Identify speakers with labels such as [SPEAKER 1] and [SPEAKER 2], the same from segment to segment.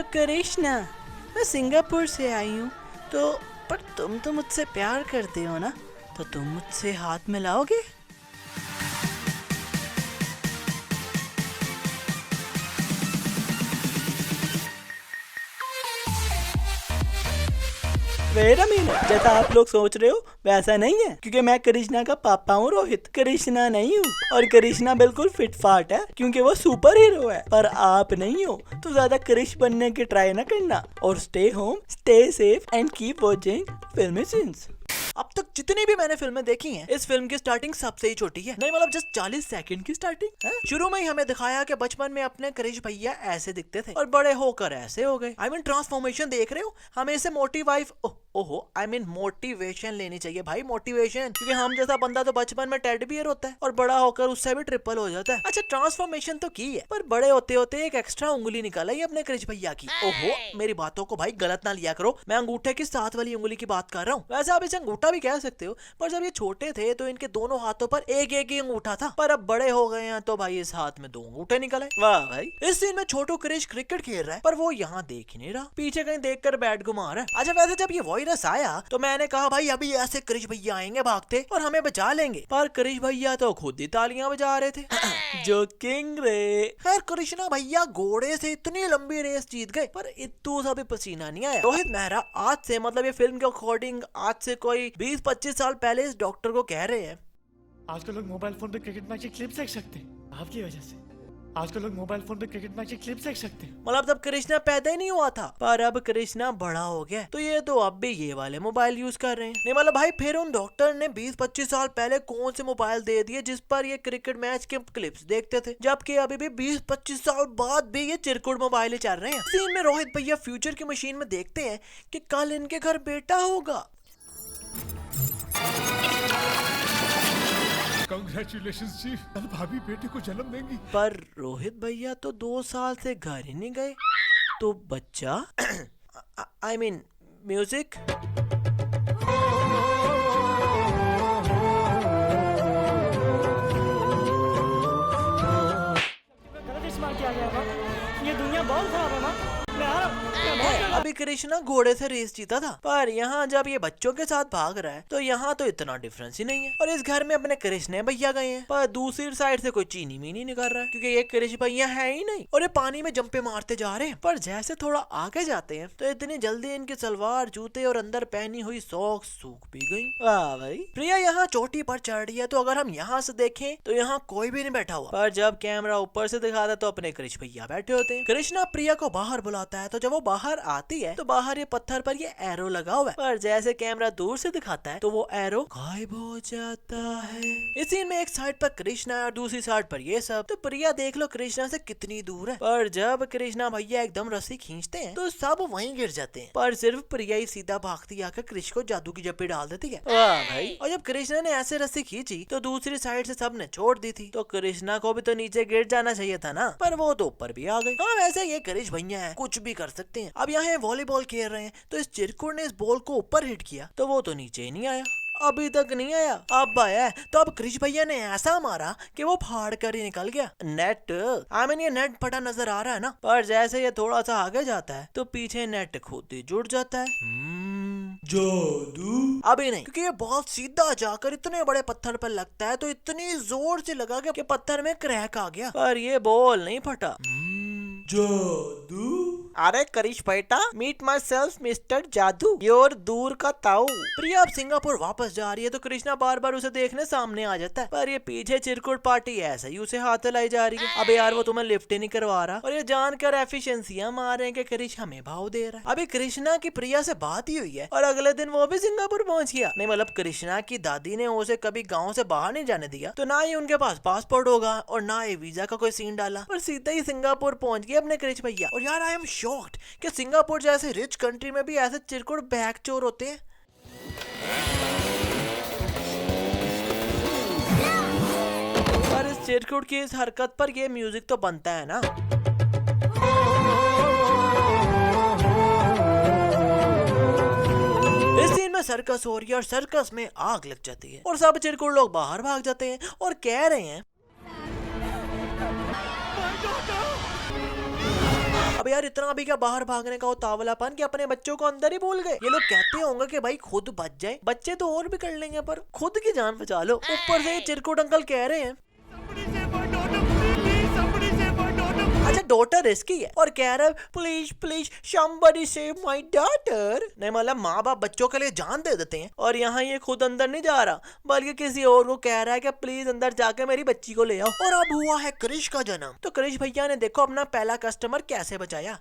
[SPEAKER 1] Hello Krishna, मैं Singapore से आई हूँ। तो पर तुम तो मुझसे प्यार करते हो ना, तो तुम मुझसे हाथ मिलाओगे? वेट अ मिनट, जैसा आप लोग सोच रहे हो वैसा नहीं है, क्योंकि मैं कृष्णा का पापा हूँ रोहित, कृष्णा नहीं हूँ। और कृष्णा बिल्कुल फिट फाट है क्योंकि वो सुपर हीरो है, पर आप नहीं हो। तो ज्यादा कृष बनने की ट्राई ना करना और stay home, stay safe and keep watching फिल्मी सीन्स। अब तक जितनी भी मैंने फिल्में देखी हैं, इस फिल्म की स्टार्टिंग सबसे ही छोटी है। नहीं मतलब जस्ट 40 सेकंड की स्टार्टिंग है। शुरू में ही हमें दिखाया कि बचपन में अपने कृष भैया ऐसे दिखते थे और बड़े होकर ऐसे हो गए। ट्रांसफॉर्मेशन देख रहे हो? हमें इसे मोटिवेशन लेनी चाहिए भाई, मोटिवेशन। क्योंकि हम जैसा बंदा तो बचपन में टेड बियर होता है और बड़ा होकर उससे भी ट्रिपल हो जाता है। अच्छा, ट्रांसफॉर्मेशन तो की है, पर बड़े होते होते एक एक्स्ट्रा उंगली निकल आई अपने कृष भैया की। ओहो, मेरी बातों को भाई गलत ना लिया करो, मैं अंगूठे की साथ वाली उंगली की बात कर रहा हूँ। वैसे आप इसे अंगूठा भी कह सकते हो, पर जब ये छोटे थे तो इनके दोनों हाथों पर एक एक ही अंगूठा था, पर अब बड़े हो गए हैं तो भाई इस हाथ में 2 अंगूठे निकले। वाह भाई। इस सीन में छोटू कृष क्रिकेट खेल रहा है, पर वो यहाँ देख ही नहीं रहा, पीछे कहीं देखकर बैट घुमा रहा है। अच्छा, वैसे जब ये वायरस आया तो मैंने कहा भाई अभी ऐसे कृष भैया आएंगे भागते और हमें बचा लेंगे, पर कृष भैया तो खुद ही तालियां बजा रहे थे। जोकिंग रे। खैर, कृष्णा भैया घोड़े से इतनी लंबी रेस जीत गए, पर इतू सा भी पसीना नहीं आया। रोहित मेहरा आज से, मतलब ये फिल्म के अकॉर्डिंग आज से कोई 20-25 साल पहले इस डॉक्टर को कह रहे हैं,
[SPEAKER 2] आजकल लोग मोबाइल फोन पे क्रिकेट मैच की क्लिप देख सकते हैं आपकी वजह से। आजकल लोग मोबाइल फोन पे क्रिकेट मैच की क्लिप देख सकते हैं।
[SPEAKER 1] मतलब जब कृष्णा पैदा ही नहीं हुआ था, पर अब कृष्णा बड़ा हो गया तो ये तो अब भी ये वाले मोबाइल यूज कर रहे हैं। नहीं मतलब भाई, फिर उन डॉक्टर ने 20-25 साल पहले कौन से मोबाइल दे दिए जिस पर ये क्रिकेट मैच के क्लिप्स देखते थे, जबकि अभी भी 20-25 साल बाद भी ये चिरकुट मोबाइल चल रहे हैं। सीन में रोहित भैया फ्यूचर की मशीन में देखते हैं कि कल इनके घर बेटा होगा।
[SPEAKER 3] कांग्रेचुलेशंस जी, कल भाभी बेटे को जन्म देंगी।
[SPEAKER 1] पर रोहित भैया तो 2 साल से घर ही नहीं गए, तो बच्चा म्यूजिक।
[SPEAKER 2] गलत इस्तेमाल किया गया था। ये दुनिया बहुत खराब है ना। मैं आ रहा हूँ।
[SPEAKER 1] अभी कृष्णा घोड़े से रेस जीता था, पर यहाँ जब ये बच्चों के साथ भाग रहा है तो यहाँ तो इतना डिफरेंस ही नहीं है। और इस घर में अपने कृष्ण भैया गए हैं, पर दूसरी साइड से कोई चीनी मीनी नहीं कर रहा है, क्योंकि ये कृष्ण भैया है ही नहीं और ये पानी में जंपे मारते जा रहे हैं। पर जैसे थोड़ा आगे जाते हैं तो इतनी जल्दी इनकी सलवार, जूते और अंदर पहनी हुई सॉक्स सूख भी गई। वाह भाई। प्रिया यहाँ चोटी पर चढ़ रही है, तो अगर हम यहाँ से देखें तो यहाँ कोई भी नहीं बैठा हुआ, पर जब कैमरा ऊपर से दिखाता तो अपने कृष्ण भैया बैठे होते हैं। कृष्णा प्रिया को बाहर बुलाता है, तो जब वो बाहर आती है तो बाहर ये पत्थर पर ये एरो लगा हुआ है, पर जैसे कैमरा दूर से दिखाता है तो वो एरो गायब हो जाता है। इस सीन में एक साइड पर कृष्णा और दूसरी साइड पर ये सब, तो प्रिया देख लो कृष्णा से कितनी दूर है, पर जब कृष्णा भैया एकदम रस्सी खींचते हैं तो सब वहीं गिर जाते हैं, पर सिर्फ प्रिया ही सीधा भागती आकर कृष्ण को जादू की जप्पी डाल देती है। वाह भाई। और जब कृष्णा ने ऐसे रस्सी खींची तो दूसरी साइड से सब ने छोड़ दी थी, तो कृष्णा को भी तो नीचे गिर जाना चाहिए था ना, पर वो तो ऊपर भी आ गई। हाँ, वैसे ये कृष्ण भैया है, कुछ भी कर सकते हैं। अब यहाँ वॉलीबॉल खेल रहे हैं, तो इस चिरकुट ने इस बॉल को ऊपर हिट किया तो वो तो नीचे ही नहीं आया, अभी तक नहीं आया। अब आया है, तो अब कृष भैया ने ऐसा मारा कि वो फाड़ कर ही निकल गया। नेट ये नेट फटा नजर आ रहा है ना, पर जैसे ये थोड़ा सा आगे जाता है तो पीछे नेट खुद ही जुड़ जाता है। जादू। अभी नहीं, क्योंकि ये बहुत सीधा जाकर इतने बड़े पत्थर पर लगता है, तो इतनी जोर से लगा कि पत्थर में क्रैक आ गया, पर ये बॉल नहीं फटा। जादू। अरे करिश बेटा, मीट माई सेल्फ मिस्टर जादू, योर दूर का ताऊ। प्रिया अब सिंगापुर वापस जा रही है, तो कृष्णा बार बार उसे देखने सामने आ जाता है, पर ये पीछे चिरकुट पार्टी ऐसे ही उसे हाथ लाई जा रही है। अबे यार, वो तुम्हें लिफ्ट ही नहीं करवा रहा, और ये जानकर एफिशिएंसियां मार रहे हैं कि कृष हमें भाव दे रहा है। अभी कृष्णा की प्रिया से बात ही हुई है और अगले दिन वो भी सिंगापुर पहुंच गया। नहीं मतलब कृष्णा की दादी ने उसे कभी गाँव से बाहर नहीं जाने दिया, तो ना ही उनके पास पासपोर्ट होगा और ना ही वीजा का कोई सीन डाला, और सीधा ही सिंगापुर पहुंच गए अपने कृष भैया। और यार, आई एम शॉक्ड कि सिंगापुर जैसे रिच कंट्री में भी ऐसे चिरकुट बैक चोर होते हैं। पर इस चिरकुट की इस हरकत पर ये म्यूजिक तो बनता है ना। इस सीन में सर्कस हो रही है और सर्कस में आग लग जाती है और सब चिरकुट लोग बाहर भाग जाते हैं और कह रहे हैं अब यार इतना भी क्या बाहर भागने का उतावलापन कि अपने बच्चों को अंदर ही भूल गए। ये लोग कहते होंगे कि भाई खुद बच जाए, बच्चे तो और भी कर लेंगे पर खुद की जान बचा लो। ऊपर से चिरकुट अंकल कह रहे हैं अच्छा डॉटर इसकी है और कह रहा है please please somebody save my daughter। नहीं मतलब माँ बाप बच्चों के लिए जान दे देते हैं और यहाँ ये खुद अंदर नहीं जा रहा बल्कि किसी और को कह रहा है कि प्लीज अंदर जाके मेरी बच्ची को ले आओ। और अब हुआ है क्रिश का जन्म। तो क्रिश भैया ने देखो अपना पहला कस्टमर कैसे बचाया।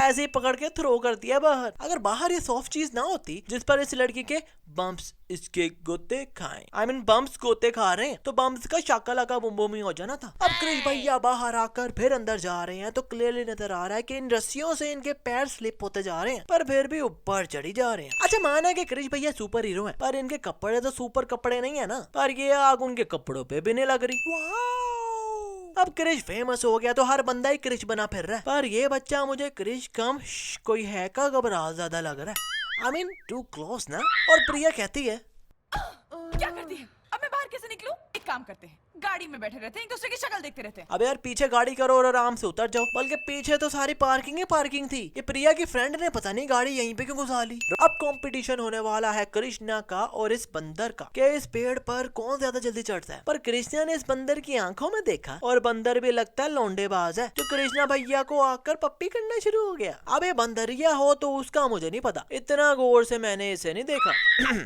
[SPEAKER 1] ऐसे ही पकड़ के थ्रो कर दिया बाहर। अगर बाहर ये सॉफ्ट चीज ना होती जिस पर इस लड़की के बम्प्स इसके गोते खाएं, I mean बम्प्स गोते खा रहे हैं, तो बम्प्स का शाकालाका बुम बुम ही हो जाना था। अब क्रिश भैया बाहर आकर फिर अंदर जा रहे हैं तो क्लियरली नजर आ रहा है कि इन रस्सियों से इनके पैर स्लिप होते जा रहे हैं पर फिर भी ऊपर चढ़ी जा रहे हैं। अच्छा माना है कि क्रिश भैया सुपर हीरो हैं पर इनके कपड़े तो सुपर कपड़े नहीं है ना, पर ये आग उनके कपड़ों पे भी नहीं लग रही। अब क्रिश फेमस हो गया तो हर बंदा ही क्रिश बना फिर रहा है पर ये बच्चा मुझे क्रिश कम कोई है का घबराहट ज्यादा लग रहा है। I mean टू क्लोज ना। और प्रिया कहती है
[SPEAKER 4] क्या करती है? अब मैं बाहर कैसे निकलूं? एक काम करते हैं, गाड़ी में बैठे रहते हैं, एक दूसरे की शक्ल देखते रहते हैं।
[SPEAKER 1] अब यार पीछे गाड़ी करो और आराम से उतर जाओ। बल्कि पीछे तो सारी पार्किंग ही पार्किंग थी। ये प्रिया की फ्रेंड ने पता नहीं गाड़ी यहीं पे क्यों घुसा ली। अब कंपटीशन होने वाला है कृष्णा का और इस बंदर का कि इस पेड़ पर कौन ज्यादा जल्दी चढ़ता है। पर कृष्णा ने इस बंदर की आंखों में देखा और बंदर भी लगता है लौंडेबाज है जो कृष्णा भैया को आकर पप्पी करना शुरू हो गया। अब ये बंदरिया हो तो उसका मुझे नहीं पता, इतना गौर से मैंने इसे नहीं देखा।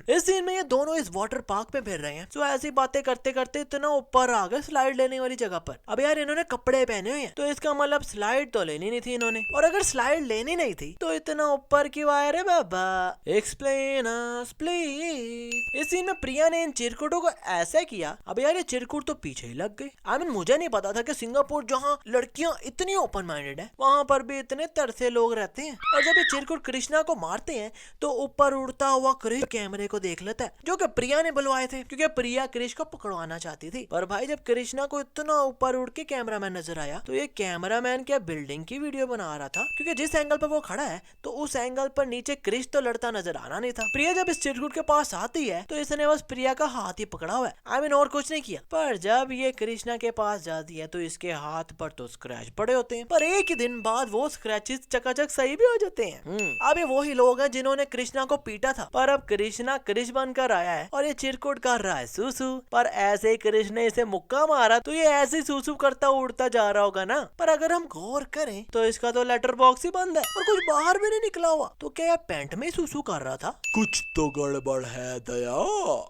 [SPEAKER 1] इस सीन में ये दोनों इस वाटर पार्क पे फिर रहे हैं तो ऐसी बातें करते करते इतना ऊपर आ गए स्लाइड लेने वाली जगह पर। अब यार इन्होंने कपड़े पहने हुए हैं तो इसका मतलब स्लाइड तो लेनी नहीं थी इन्होंने, और अगर स्लाइड लेनी नहीं थी तो इतना ऊपर क्यों आए रे बाबा, एक्सप्लेन अस प्लीज। इस सीन में प्रिया ने इन चिरकुटों को ऐसा किया। अब यार ये चिरकुट तो पीछे ही लग गए। I mean, मुझे नहीं पता था कि सिंगापुर जहाँ लड़कियां इतनी ओपन माइंडेड है वहां पर भी इतने तरसे लोग रहते हैं। और जब ये चिरकुट कृष्णा को मारते हैं तो ऊपर उड़ता हुआ क्रिश कैमरे को देख लेता है जो कि प्रिया ने बुलवाए थे क्योंकि प्रिया क्रिश को पकड़वाना चाहती थी। पर भाई जब कृष्णा को इतना ऊपर उड़ के कैमरामैन नजर आया तो ये कैमरामैन क्या बिल्डिंग की वीडियो बना रहा था, क्योंकि जिस एंगल पर वो खड़ा है तो उस एंगल पर नीचे क्रिश तो लड़ता नजर आना नहीं था। प्रिया जब इस चिरकुट के पास आती है तो इसने बस प्रिया का हाथ ही पकड़ा हुआ है। I mean, और कुछ नहीं किया। पर जब ये कृष्णा के पास जाती है तो इसके हाथ पर तो स्क्रैच पड़े होते हैं, पर एक ही दिन बाद वो स्क्रैचेस चकाचक सही भी हो जाते हैं। अब ये वही लोग हैं जिन्होंने कृष्णा को पीटा था, पर अब कृष्णा क्रिश बनकर आया है और ये चिरकुट कर रहा है सूसू। पर ऐसे ही कृष्ण ने इसे मुक्का मारा तो ये ऐसे ही सूसू करता उड़ता जा रहा होगा ना। पर अगर हम गौर करें तो इसका तो लेटर बॉक्स ही बंद है और कुछ बाहर भी नहीं निकला हुआ। तो क्या ये पैंट में सूसू कर रहा था? कुछ तो गड़बड़ है दया।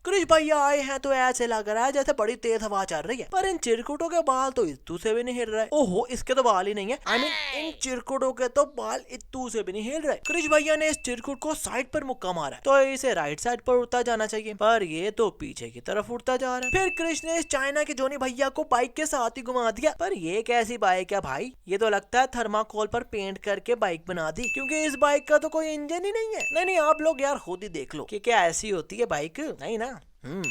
[SPEAKER 1] क्रिश भैया आए हैं तो ऐसे लग रहा है जैसे बड़ी तेज हवा चल रही है, पर इन चिरकुटों के बाल तो इत्तू से भी नहीं हिल रहे। ओहो, इसके तो बाल ही नहीं है। I mean, इन चिरकुटों के तो बाल इत्तू से भी नहीं हिल रहे। क्रिश भैया ने इस चिरकुट को साइड पर मुक्का मारा तो इसे राइट साइड पर उड़ता जाना चाहिए, पर ये तो पीछे की तरफ उड़ता जा रहा है। फिर क्रिश ने इस चाइना के जोनी भैया को बाइक के साथ ही घुमा दिया। पर ये कैसी बाइक है भाई, ये तो लगता है थर्माकोल पर पेंट करके बाइक बना दी, क्योंकि इस बाइक का तो कोई इंजन ही नहीं है। नहीं आप लोग यार खुद ही देख लो कि क्या ऐसी होती है बाइक, नहीं ना।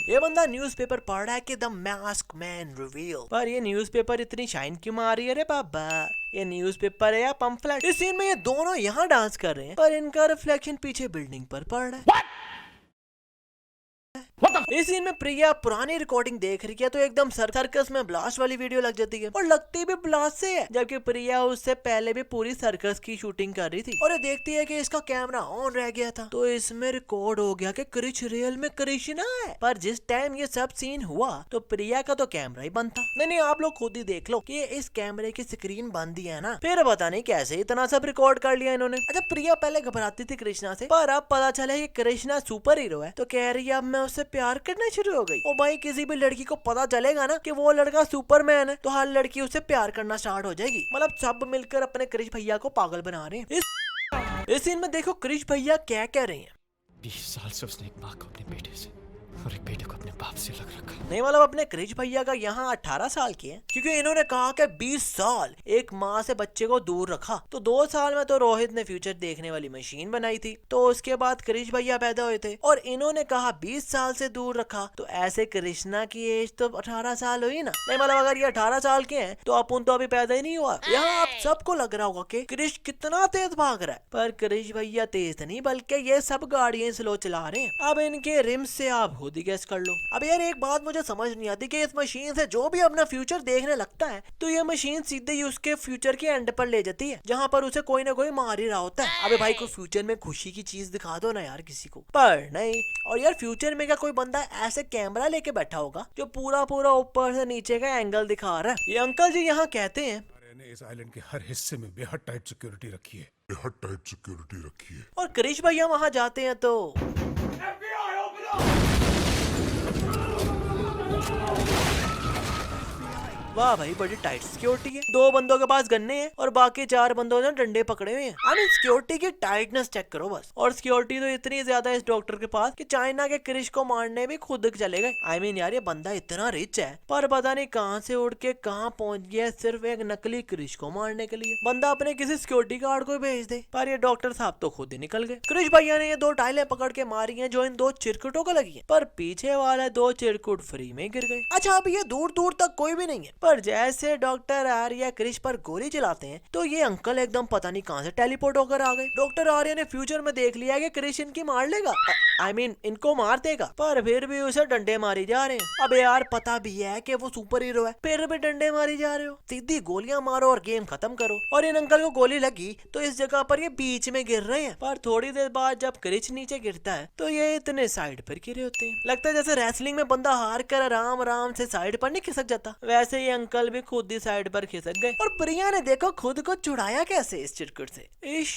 [SPEAKER 1] ये बंदा न्यूज़पेपर पढ़ रहा है कि द मास्क मैन रिवील। पर ये न्यूज़पेपर इतनी शाइन क्यों मार रही है रे बाबा, ये न्यूज़पेपर है या पंफलेट? इस सीन में ये दोनों यहाँ डांस कर रहे हैं पर इनका रिफ्लेक्शन पीछे बिल्डिंग पर पड़ रहा है। इस सीन में प्रिया पुरानी रिकॉर्डिंग देख रही है तो एकदम सर्कस में ब्लास्ट वाली वीडियो लग जाती है और लगती भी ब्लास्ट से है, जबकि प्रिया उससे पहले भी पूरी सर्कस की शूटिंग कर रही थी। और ये देखती है कि इसका कैमरा ऑन रह गया था तो इसमें रिकॉर्ड हो गया कि क्रिश रियल में कृष्णा है। पर जिस टाइम ये सब सीन हुआ तो प्रिया का तो कैमरा ही बंद था। नहीं आप लोग खुद ही देख लो कि इस कैमरे की स्क्रीन बंद ही है ना। फिर पता नहीं कैसे इतना सब रिकॉर्ड कर लिया इन्होंने। अच्छा प्रिया पहले घबराती थी कृष्णा से, पर अब पता चला कि कृष्णा सुपर हीरो है तो कह रही है अब मैं उससे प्यार करना शुरू हो गई। ओ भाई किसी भी लड़की को पता चलेगा ना कि वो लड़का सुपरमैन है तो हर लड़की उससे प्यार करना स्टार्ट हो जाएगी। मतलब सब मिलकर अपने क्रिश भैया को पागल बना रहे हैं। इस सीन में देखो क्रिश भैया क्या कह रहे हैं।
[SPEAKER 2] 20 साल से उसने एक माँ को अपने बेटे से और एक बेटे को अपने बाप से अलग रखा।
[SPEAKER 1] नहीं मतलब अपने क्रिश भैया का यहाँ 18 साल की है, क्योंकि इन्होंने कहा कि 20 साल एक माँ से बच्चे को दूर रखा। तो 2 साल में तो रोहित ने फ्यूचर देखने वाली मशीन बनाई थी, तो उसके बाद क्रिश भैया पैदा हुए थे और इन्होंने कहा 20 साल से दूर रखा। तो ऐसे कृष्णा की एज तो 18 साल हुई ना। नहीं मतलब अगर ये 18 साल के हैं तो अपन तो अभी पैदा ही नहीं हुआ। यहाँ आप सबको लग रहा होगा कि क्रिश कितना तेज भाग रहा है, पर क्रिश भैया तेज नहीं बल्कि ये सब गाड़ियां स्लो चला रहे हैं। अब इनके रिम से आप खुद खुद ही गेस कर लो। अब यार एक बात मुझे समझ नहीं आती कि इस मशीन से जो भी अपना फ्यूचर देखने लगता है तो ये मशीन सीधे ही उसके फ्यूचर के एंड पर ले जाती है जहाँ पर उसे कोई ना कोई मार ही रहा होता है। अबे भाई को फ्यूचर में खुशी की चीज दिखा दो ना यार किसी को। पर नहीं। और यार फ्यूचर में क्या कोई बंदा ऐसे कैमरा लेके बैठा होगा जो पूरा पूरा ऊपर से नीचे का एंगल दिखा रहा है। ये अंकल जी यहाँ कहते हैं
[SPEAKER 3] मैंने इस आइलैंड के हर हिस्से में बेहद टाइट सिक्योरिटी रखी है।
[SPEAKER 1] और क्रिश भैया वहाँ जाते हैं तो वाह भाई बड़ी टाइट सिक्योरिटी है। 2 बंदों के पास गन्ने हैं और बाकी 4 बंदों ने डंडे पकड़े हुए हैं। आई मीन सिक्योरिटी की टाइटनेस चेक करो बस। और सिक्योरिटी तो इतनी ज्यादा है इस डॉक्टर के पास कि चाइना के क्रिश को मारने भी खुद चले गए। आई मीन यार ये बंदा इतना रिच है पर पता नहीं कहाँ से उड़ के कहाँ पहुंच गया सिर्फ एक नकली क्रिश को मारने के लिए। बंदा अपने किसी सिक्योरिटी गार्ड को भेज दे। पर ये डॉक्टर साहब तो खुद ही निकल गए। क्रिश भैया ने ये 2 टाइलें पकड़ के मारी है जो इन 2 चिरकुटों को लगी है, पर पीछे वाले 2 चिरकुट फ्री में गिर गए। अच्छा अब ये दूर दूर तक कोई भी नहीं है, पर जैसे डॉक्टर आर्या क्रिश पर गोली चलाते हैं तो ये अंकल एकदम पता नहीं कहां से टेलीपोर्ट होकर आ गए। डॉक्टर आर्या ने फ्यूचर में देख लिया कि क्रिश इनकी मार लेगा, आई मीन इनको मार देगा, पर फिर भी उसे डंडे मारी जा रहे हैं। अब यार पता भी है कि वो सुपर हीरो है, फिर भी डंडे मारी जा रहे हो। सीधी गोलियां मारो और गेम खत्म करो। और इन अंकल को गोली लगी तो इस जगह पर ये बीच में गिर रहे हैं, पर थोड़ी देर बाद जब क्रिश नीचे गिरता है तो ये इतने साइड पर गिरे होते हैं। लगता है जैसे रेसलिंग में बंदा हार कर आराम आराम से साइड पर नहीं खिसक जाता, वैसे ये अंकल भी खुद ही साइड पर खिसक गए। और प्रिया ने देखो खुद को छुड़ाया कैसे इस चिरकुट से। इश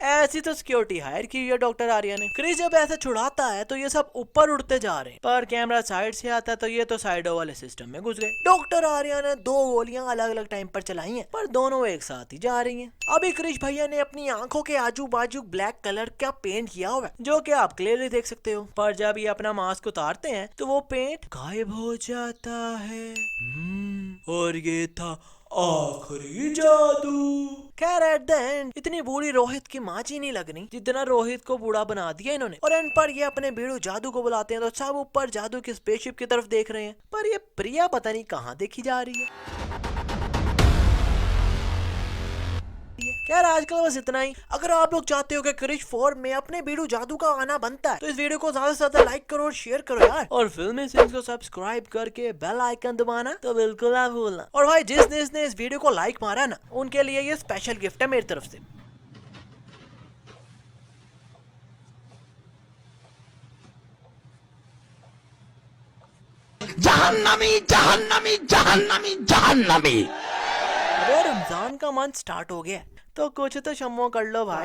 [SPEAKER 1] ऐसी तो सिक्योरिटी हायर की है डॉक्टर आर्या ने। क्रिश जब ऐसे छुड़ाता है तो ये सब ऊपर उड़ते जा रहे हैं, पर कैमरा साइड से आता है तो ये तो साइडों वाले सिस्टम में घुस गए। डॉक्टर आर्या ने 2 गोलियां अलग अलग टाइम पर चलाई हैं, पर दोनों एक साथ ही जा रही हैं। अभी क्रिश भैया ने अपनी आंखों के आजू बाजू ब्लैक कलर का पेंट किया हुआ है जो कि आप क्लियरली देख सकते हो, पर जब ये अपना मास्क उतारते हैं तो वो पेंट गायब हो जाता है। और ये था आखिरी जादू। खैर एट द एंड इतनी बूढ़ी रोहित की माची नहीं लगनी जितना रोहित को बूढ़ा बना दिया इन्होंने। और एंड पर ये अपने बीड़ू जादू को बुलाते हैं तो सब ऊपर जादू की स्पेसशिप की तरफ देख रहे हैं, पर ये प्रिया पता नहीं कहाँ देखी जा रही है। यार आजकल बस इतना ही। अगर आप लोग चाहते हो कि क्रिश 4 में अपने बीड़ू जादू का आना बनता है तो इस वीडियो को ज्यादा से ज्यादा लाइक करो और शेयर करो यार। और फिल्मी सिंस को सब्सक्राइब करके बेल आइकन दबाना तो बिल्कुल ना भूलना। और भाई जिसने इस वीडियो को लाइक मारा ना उनके लिए ये स्पेशल गिफ्ट है मेरी तरफ से।
[SPEAKER 5] जहन्नमी जहन्नमी जहन्नमी जहन्नमी।
[SPEAKER 1] अरे रमजान का मंथ स्टार्ट हो गया तो कुछ तो शम्मो कर लो भाई।